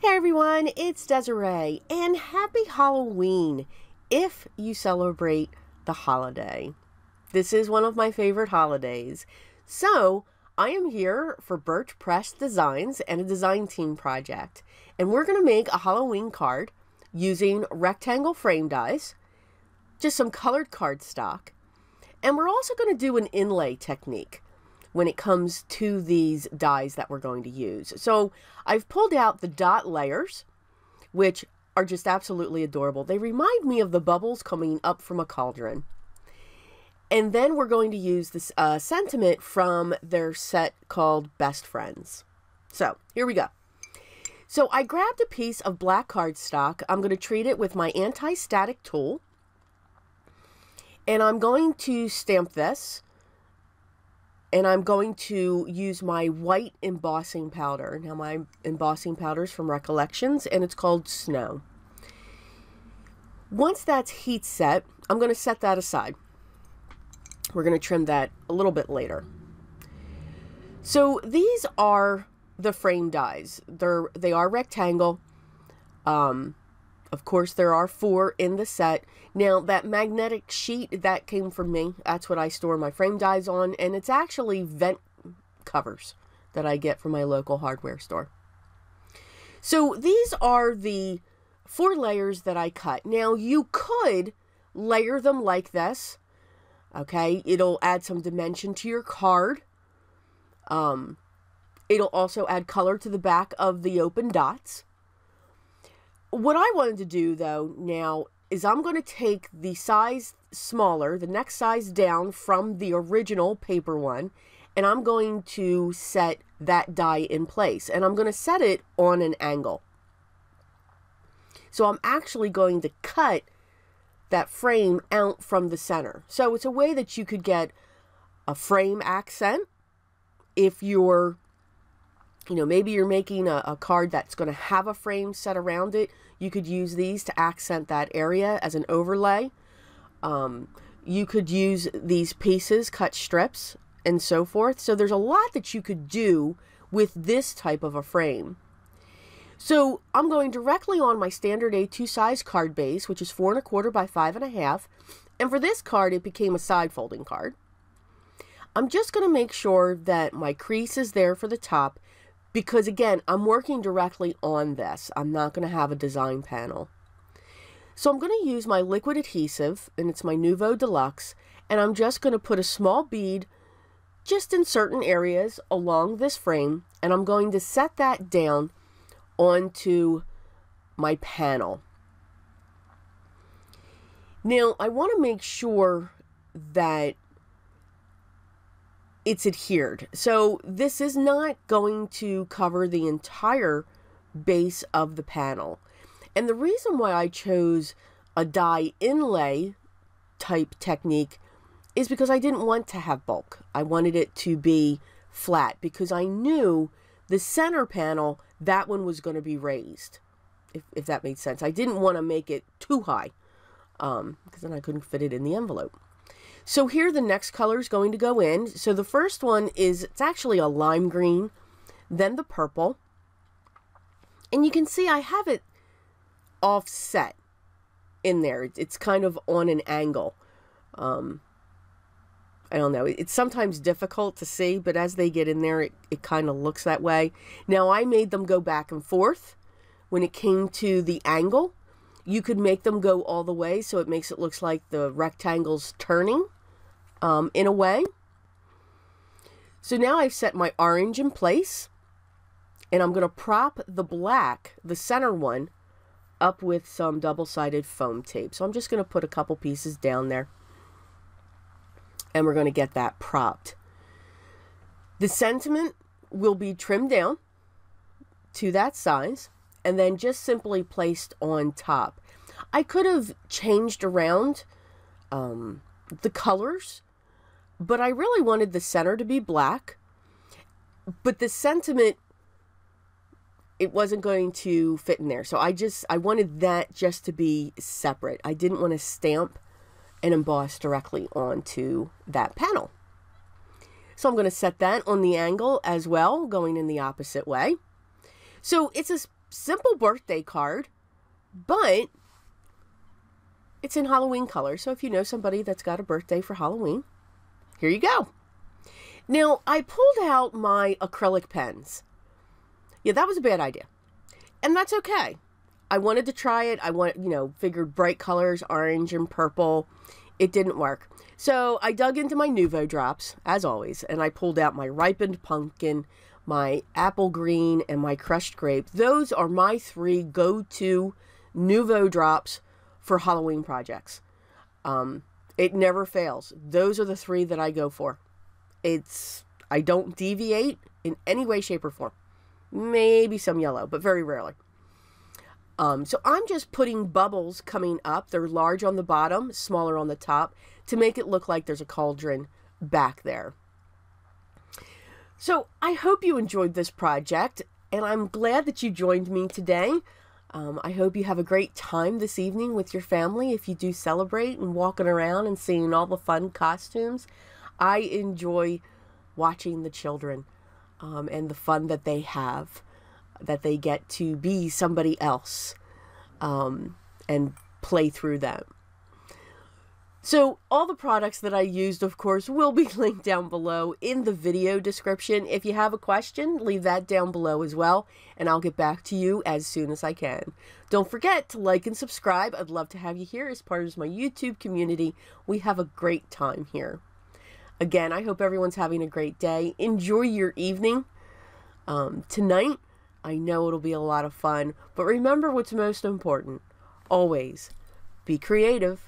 Hey everyone, it's Desiree, and happy Halloween if you celebrate the holiday. This is one of my favorite holidays. So, I am here for Birch Press Designs and a design team project. And we're going to make a Halloween card using rectangle frame dies, just some colored cardstock, and we're also going to do an inlay technique when it comes to these dies that we're going to use. So I've pulled out the dot layers, which are just absolutely adorable. They remind me of the bubbles coming up from a cauldron. And then we're going to use this sentiment from their set called Best Friends. So here we go. So I grabbed a piece of black cardstock. I'm going to treat it with my anti-static tool. And I'm going to stamp this. And I'm going to use my white embossing powder. Now my embossing powder is from Recollections and it's called Snow. Once that's heat set, I'm going to set that aside. We're going to trim that a little bit later. So these are the frame dies. They are rectangle. Of course, there are 4 in the set. Now, that magnetic sheet, that came from me. That's what I store my frame dies on. And it's actually vent covers that I get from my local hardware store. So these are the 4 layers that I cut. Now, you could layer them like this. Okay, it'll add some dimension to your card. It'll also add color to the back of the open dots. What I wanted to do, though, now is I'm going to take the size smaller, the next size down from the original paper one, and I'm going to set that die in place. And I'm going to set it on an angle. So I'm actually going to cut that frame out from the center. So it's a way that you could get a frame accent if you're, maybe you're making a card that's going to have a frame set around it. You could use these to accent that area as an overlay. You could use these pieces, cut strips, and so forth. So there's a lot that you could do with this type of a frame. So I'm going directly on my standard A2 size card base, which is 4 1/4 by 5 1/2. And for this card, it became a side folding card. I'm just going to make sure that my crease is there for the top, because again, I'm working directly on this. I'm not going to have a design panel. So I'm going to use my liquid adhesive, and it's my Nuvo Deluxe, and I'm just going to put a small bead just in certain areas along this frame, and I'm going to set that down onto my panel. Now, I want to make sure that it's adhered. So this is not going to cover the entire base of the panel. And the reason why I chose a die inlay type technique is because I didn't want to have bulk. I wanted it to be flat because I knew the center panel, that one was going to be raised, if that made sense. I didn't want to make it too high because then I couldn't fit it in the envelope. So here the next color is going to go in. So the first one is, it's actually a lime green, then the purple. And you can see I have it offset in there. It's kind of on an angle. I don't know. It's sometimes difficult to see, but as they get in there, it kind of looks that way. Now, I made them go back and forth when it came to the angle. You could make them go all the way, so it makes it look like the rectangle's turning in a way. So now I've set my orange in place, and I'm going to prop the black, the center one, up with some double-sided foam tape. So I'm just going to put a couple pieces down there, and we're going to get that propped. The sentiment will be trimmed down to that size, and then just simply placed on top. I could have changed around the colors, but I really wanted the center to be black. But the sentiment, it wasn't going to fit in there. So I wanted that just to be separate. I didn't want to stamp and emboss directly onto that panel. So I'm going to set that on the angle as well, going in the opposite way. So it's a simple birthday card, but it's in Halloween color. So if you know somebody that's got a birthday for Halloween, here you go. Now, I pulled out my acrylic pens. Yeah, that was a bad idea. And that's okay. I wanted to try it. Figured bright colors, orange and purple. It didn't work. So I dug into my Nuvo drops, as always, and I pulled out my ripened pumpkin, my apple green, and my crushed grape. Those are my 3 go-to Nuvo drops for Halloween projects. It never fails. Those are the 3 that I go for. I don't deviate in any way, shape, or form. Maybe some yellow, but very rarely. So I'm just putting bubbles coming up. They're large on the bottom, smaller on the top, to make it look like there's a cauldron back there. So I hope you enjoyed this project, and I'm glad that you joined me today. I hope you have a great time this evening with your family if you do celebrate and walking around and seeing all the fun costumes. I enjoy watching the children and the fun that they have, that they get to be somebody else and play through them. So all the products that I used, of course, will be linked down below in the video description. If you have a question, leave that down below as well, and I'll get back to you as soon as I can. Don't forget to like and subscribe. I'd love to have you here as part of my YouTube community. We have a great time here. Again, I hope everyone's having a great day. Enjoy your evening. Tonight, I know it'll be a lot of fun, but remember what's most important. Always be creative.